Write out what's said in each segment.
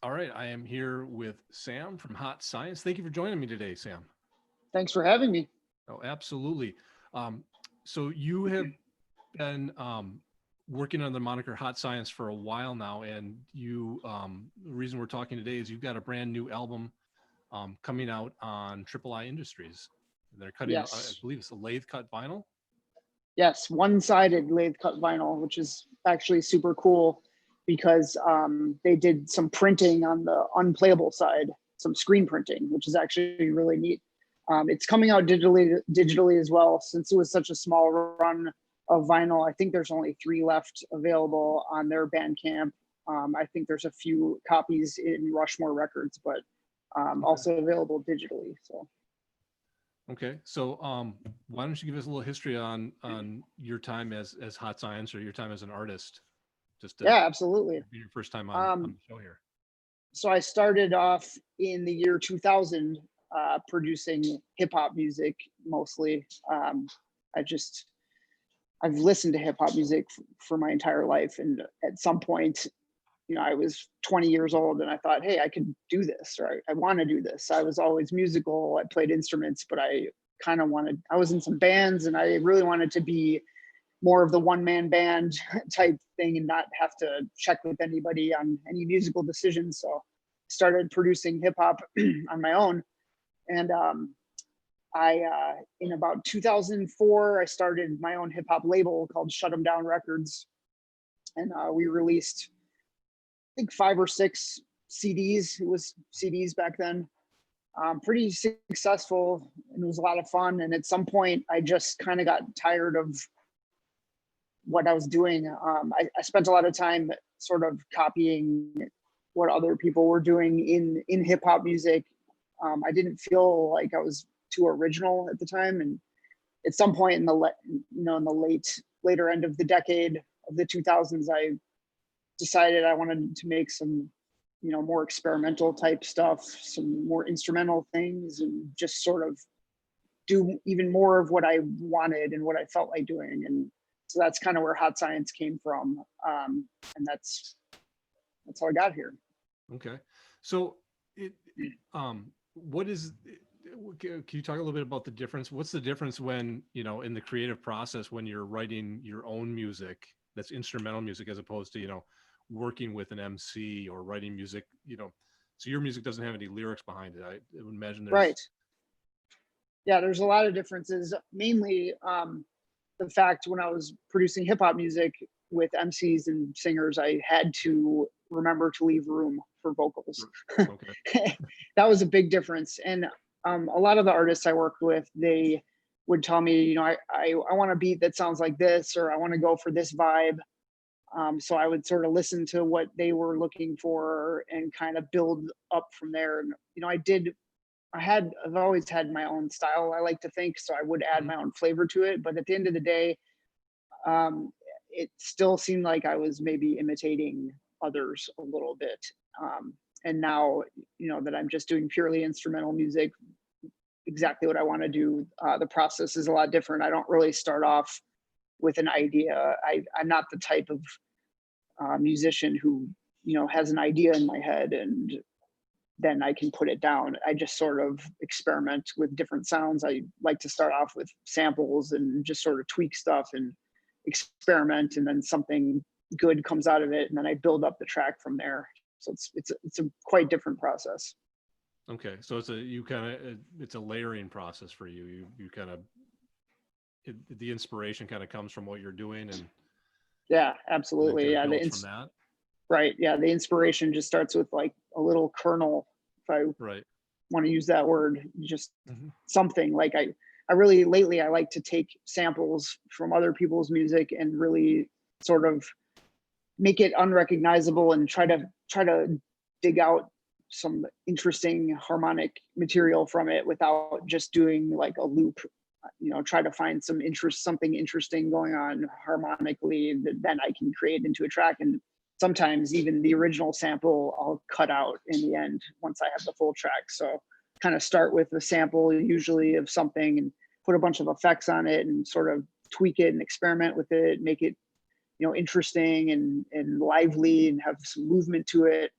All right, I am here with Sam from Hot Science. Thank you for joining me today, Sam. Thanks for having me. Oh, absolutely. Um, so you have been working on the moniker Hot Science for a while now, and the reason we're talking today is you've got a brand new album coming out on Triple I Industries. They're cutting, I Yes. believe it's a lathe cut vinyl. Yes, one-sided lathe cut vinyl, which is actually super cool because they did some printing on the unplayable side, some screen printing, which is actually really neat. It's coming out digitally as well. Since it was such a small run of vinyl, I think there's only 3 left available on their Bandcamp. I think there's a few copies in Rushmore Records, but Okay. also available digitally. So. Okay, so why don't you give us a little history on your time as Hot Science or your time as an artist, just to Yeah, absolutely. be your first time on Um, the show here. so I started off in the year 2000 producing hip hop music mostly. I just I've listened to hip hop music for my entire life, and at some point, I was 20 years old, and I thought, hey, I could do this, or I want to do this. I was always musical. I played instruments, but I kind of wanted. I was in some bands, and I really wanted to be more of the one-man band type thing and not have to check with anybody on any musical decisions. So started producing hip hop on my own. And in about 2004, I started my own hip hop label called Shut 'em Down Records. And we released, I think, 5 or 6 CDs. It was CDs back then. Pretty successful, and it was a lot of fun. And at some point, I just kind of got tired of what I was doing. I spent a lot of time sort of copying what other people were doing in hip hop music. I didn't feel like I was too original at the time, and at some point in the later end of the decade of the 2000s, I decided I wanted to make some more experimental type stuff, some more instrumental things, and just sort of do even more of what I wanted and what I felt like doing. And so that's kind of where Hot Science came from, and that's how I got here. Okay, so what is? Can you talk a little bit about the difference? What's the difference when in the creative process when you're writing your own music that's instrumental music as opposed to working with an MC or writing music? So your music doesn't have any lyrics behind it. I would imagine Right. there's Yeah, there's a lot of differences. Mainly, the fact when I was producing hip hop music with MCs and singers, I had to remember to leave room for vocals. okay. That was a big difference. And a lot of the artists I worked with, they would tell me, I want a beat that sounds like this, or I want to go for this vibe. So I would sort of listen to what they were looking for and kind of build up from there. And I've always had my own style, I like to think, so I would add Mhm. my own flavor to it. But at the end of the day, um, it still seemed like I was maybe imitating others a little bit. And now, that I'm just doing purely instrumental music, exactly what I want to do, the process is a lot different. I don't really start off with an idea. I'm not the type of musician who, has an idea in my head and then I can put it down. I just sort of experiment with different sounds. I like to start off with samples and just sort of tweak stuff and experiment, and then something good comes out of it, and then I build up the track from there. So it's a quite different process. Okay, so it's a layering process for you. You kind of the inspiration kind of comes from what you're doing, and Yeah, then absolutely. kind of Yeah, builds from that. right. Yeah, the inspiration just starts with like a little kernel, if I Right. want to use that word, just Hmm. something like I really lately I like to take samples from other people's music and really sort of make it unrecognizable and try to dig out some interesting harmonic material from it without just doing like a loop. Try to find something interesting going on harmonically that then I can create into a track. And sometimes even the original sample I'll cut out in the end once I have the full track. So kind of start with a sample usually of something and put a bunch of effects on it and sort of tweak it and experiment with it, make it interesting and lively and have some movement to it.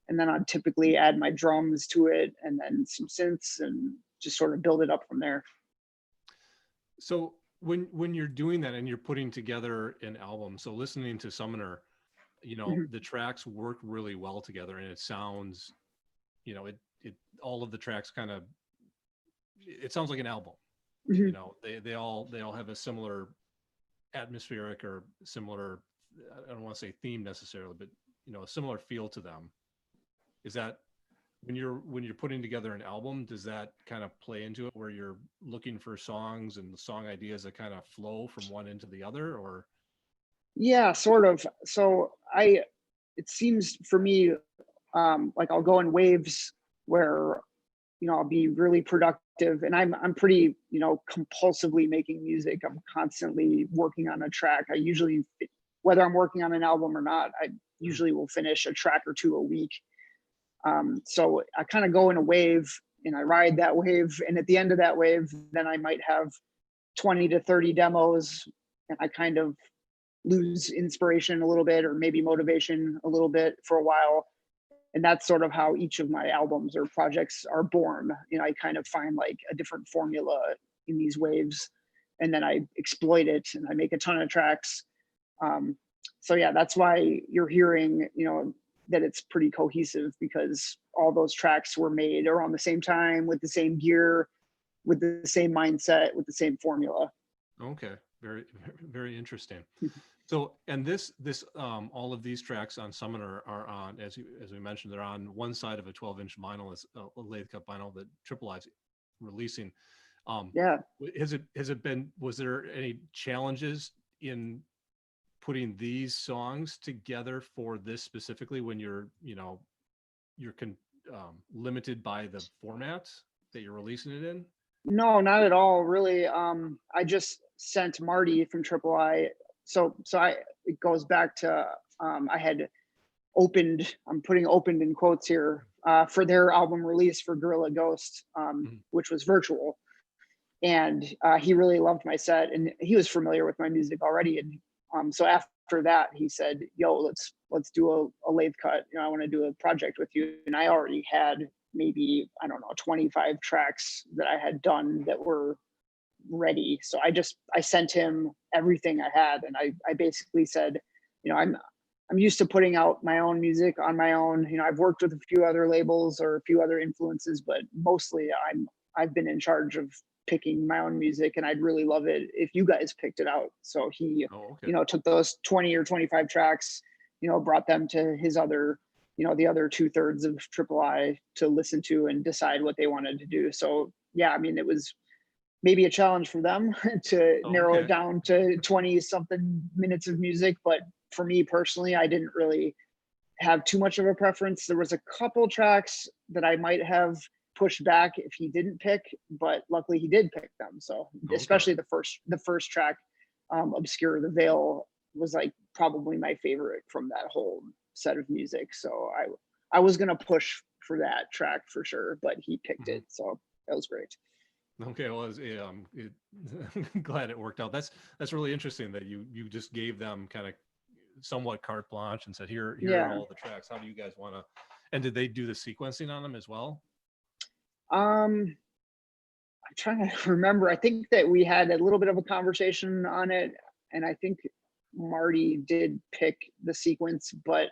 and then I'd typically add my drums to it and then some synths and just sort of build it up from there. So when you're doing that and you're putting together an album, so listening to Summoner, the tracks work really well together, and it sounds, it all of the tracks kind of, it sounds like an album. They all have a similar atmospheric or similar, I don't want to say theme necessarily, but a similar feel to them. Is that when you're putting together an album, does that kind of play into it where you're looking for songs and the song ideas that kind of flow from one into the other, or? Yeah, sort of. So it seems for me, like I'll go in waves where, I'll be really productive, and I'm pretty, compulsively making music. I'm constantly working on a track. I usually, whether I'm working on an album or not, I usually will finish a track or two a week. So I kind of go in a wave and I ride that wave. And at the end of that wave, then I might have 20 to 30 demos, and I kind of lose inspiration a little bit, or maybe motivation a little bit for a while. And that's sort of how each of my albums or projects are born. I kind of find like a different formula in these waves, and then I exploit it and I make a ton of tracks. So yeah, that's why you're hearing, that it's pretty cohesive, because all those tracks were made around the same time with the same gear, with the same mindset, with the same formula. Okay. Very, very interesting. So, and this, all of these tracks on Summoner are on, as we mentioned, they're on one side of a 12-inch vinyl, is a lathe cut vinyl that Triple I's releasing. Yeah. Was there any challenges in putting these songs together for this specifically, when you're limited by the format that you're releasing it in? No, not at all, really. I just sent Marty from Triple I. It goes back to, I had opened, I'm putting opened in quotes here, for their album release for Gorilla Ghost, which was virtual. And he really loved my set, and he was familiar with my music already. And so after that, he said, "Yo, let's do a lathe cut. I want to do a project with you." And I already had maybe, I don't know, 25 tracks that I had done that were ready. So I sent him everything I had, and I basically said, I'm used to putting out my own music on my own. I've worked with a few other labels or a few other influences, but mostly I've been in charge of picking my own music, and I'd really love it if you guys picked it out. So he, took those 20 or 25 tracks, brought them to his other, the other 2/3 of Triple I to listen to and decide what they wanted to do. So yeah, I mean, it was maybe a challenge for them to narrow it down to 20 something minutes of music. But for me personally, I didn't really have too much of a preference. There was a couple tracks that I might have pushed back if he didn't pick, but luckily he did pick them. So especially the first track, Obscure the Veil, was like probably my favorite from that whole set of music. So I was gonna push for that track for sure, but he picked it. So that was great. Okay, well, glad it worked out. That's really interesting that you just gave them kind of somewhat carte blanche and said, here are all the tracks. How do you guys want to? And did they do the sequencing on them as well? I'm trying to remember. I think that we had a little bit of a conversation on it, and I think Marty did pick the sequence, but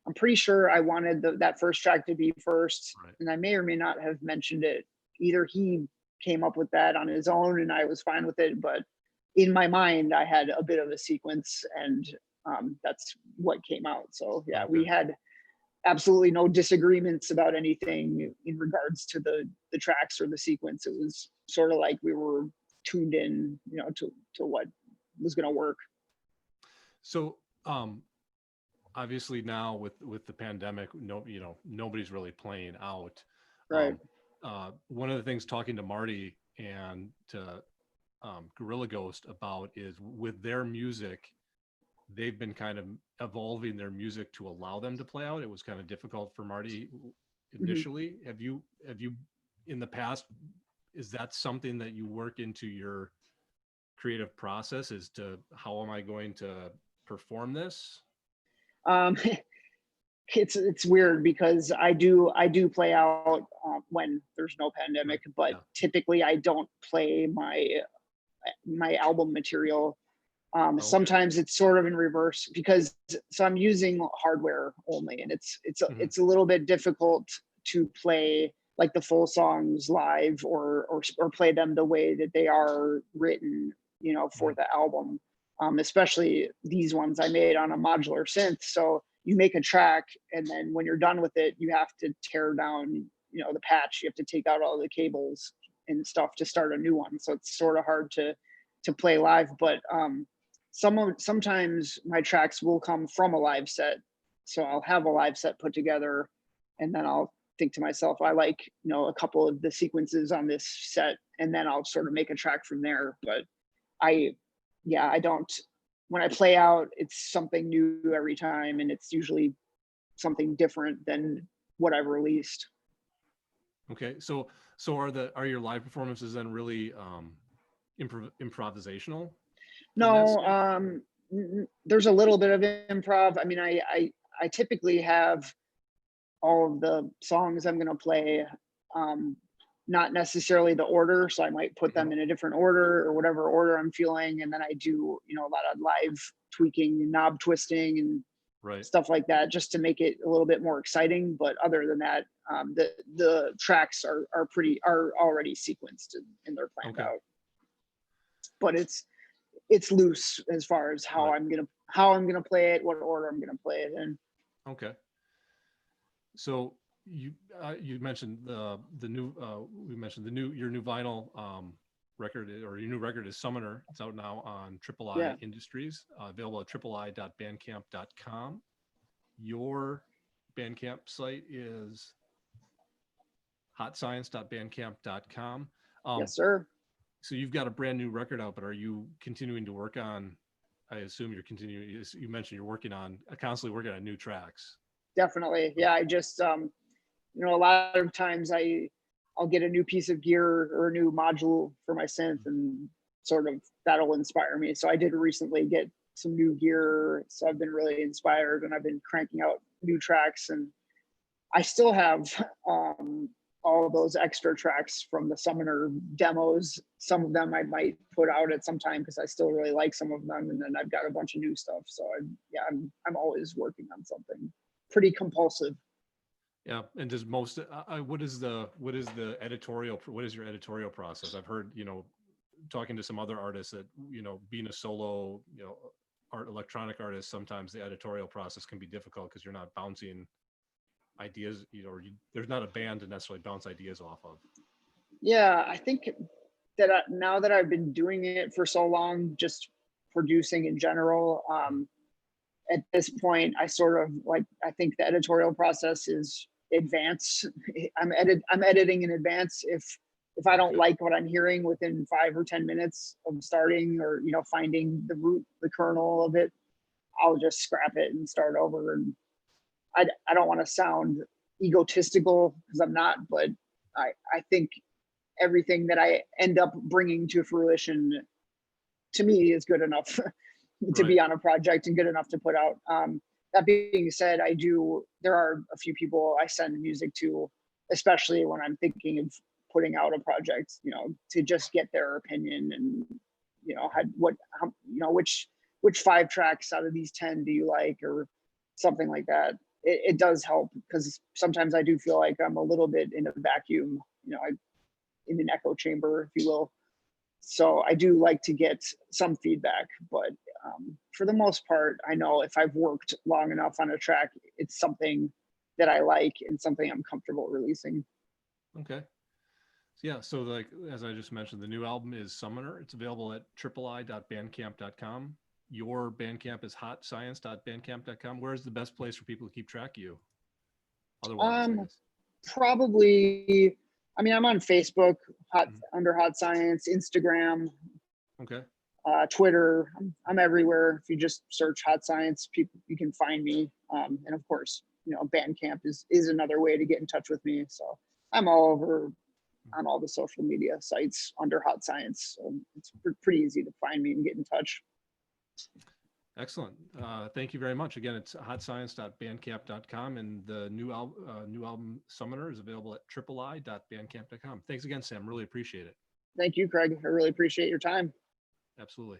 I'm pretty sure I wanted that first track to be first, right. And I may or may not have mentioned it. Either he came up with that on his own and I was fine with it, but in my mind I had a bit of a sequence, and that's what came out. So yeah, we had absolutely no disagreements about anything in regards to the tracks or the sequence. It was sort of like we were tuned in, to what was going to work. So obviously now with the pandemic, nobody's really playing out. Right. One of the things talking to Marty and to Gorilla Ghost about is with their music, they've been kind of evolving their music to allow them to play out. It was kind of difficult for Marty initially. Have you in the past, is that something that you work into your creative process, as to how am I going to perform this? it's weird because I do play out when there's no pandemic, but Yeah. typically I don't play my album material. Okay. Sometimes it's sort of in reverse because so I'm using hardware only, and it's a little bit difficult to play like the full songs live or play them the way that they are written, for the album. Especially these ones I made on a modular synth. So you make a track, and then when you're done with it, you have to tear down, the patch. You have to take out all the cables and stuff to start a new one. So it's sort of hard to play live, but sometimes my tracks will come from a live set. So I'll have a live set put together, and then I'll think to myself, I like, a couple of the sequences on this set, and then I'll sort of make a track from there. But I don't, when I play out, it's something new every time, and it's usually something different than what I've released. Okay. So are your live performances then really improvisational? No, there's a little bit of improv. I mean, I typically have all of the songs I'm going to play, not necessarily the order. So I might put them in a different order or whatever order I'm feeling. And then I do, a lot of live tweaking and knob twisting and stuff like that, just to make it a little bit more exciting. But other than that, the tracks are already sequenced and they're planned out. But it's loose as far as how I'm gonna play it, what order I'm gonna play it in. Okay. So you mentioned the new your new vinyl record, or your new record is Summoner. It's out now on Triple I Industries, available at triplei.bandcamp.com. Your Bandcamp site is hotscience.bandcamp.com. Yes, sir. So you've got a brand new record out, but are you continuing to work on, I assume you're continuing, you mentioned you're constantly working on new tracks. Definitely. Yeah. I just, a lot of times I'll get a new piece of gear or a new module for my synth, and sort of that'll inspire me. So I did recently get some new gear. So I've been really inspired, and I've been cranking out new tracks, and I still have, all those extra tracks from the Summoner demos. Some of them I might put out at some time because I still really like some of them, and then I've got a bunch of new stuff. So I'm always working on something. Pretty compulsive. Yeah, and does what is your editorial process? I've heard, talking to some other artists that, being a solo, electronic artist, sometimes the editorial process can be difficult because you're not bouncing ideas, there's not a band to necessarily bounce ideas off of. Yeah, I think that now that I've been doing it for so long, just producing in general, at this point, I sort of I think the editorial process is advance. I'm editing in advance. If I don't like what I'm hearing within 5 or 10 minutes of starting, or finding the kernel of it, I'll just scrap it and start over. And I don't want to sound egotistical, because I'm not, but I think everything that I end up bringing to fruition, to me, is good enough to be on a project and good enough to put out. That being said, there are a few people I send music to, especially when I'm thinking of putting out a project, to just get their opinion, and, which 5 tracks out of these 10 do you like, or something like that. It does help, because sometimes I do feel like I'm a little bit in a vacuum, in an echo chamber, if you will. So I do like to get some feedback, but for the most part, I know if I've worked long enough on a track, it's something that I like and something I'm comfortable releasing. Okay. Yeah. So as I just mentioned, the new album is Summoner. It's available at triplei.bandcamp.com. Your Bandcamp is hotscience.bandcamp.com. Where's the best place for people to keep track of you? Otherwise, probably, I'm on Facebook, under Hot Science, Instagram, okay, Twitter. I'm everywhere. If you just search Hot Science, you can find me. And of course, Bandcamp is another way to get in touch with me. So I'm all over on all the social media sites under Hot Science. So it's pretty easy to find me and get in touch. Excellent. Thank you very much. Again, it's hotscience.bandcamp.com, and the new album Summoner is available at triplei.bandcamp.com. Thanks again, Sam. Really appreciate it. Thank you, Craig. I really appreciate your time. Absolutely.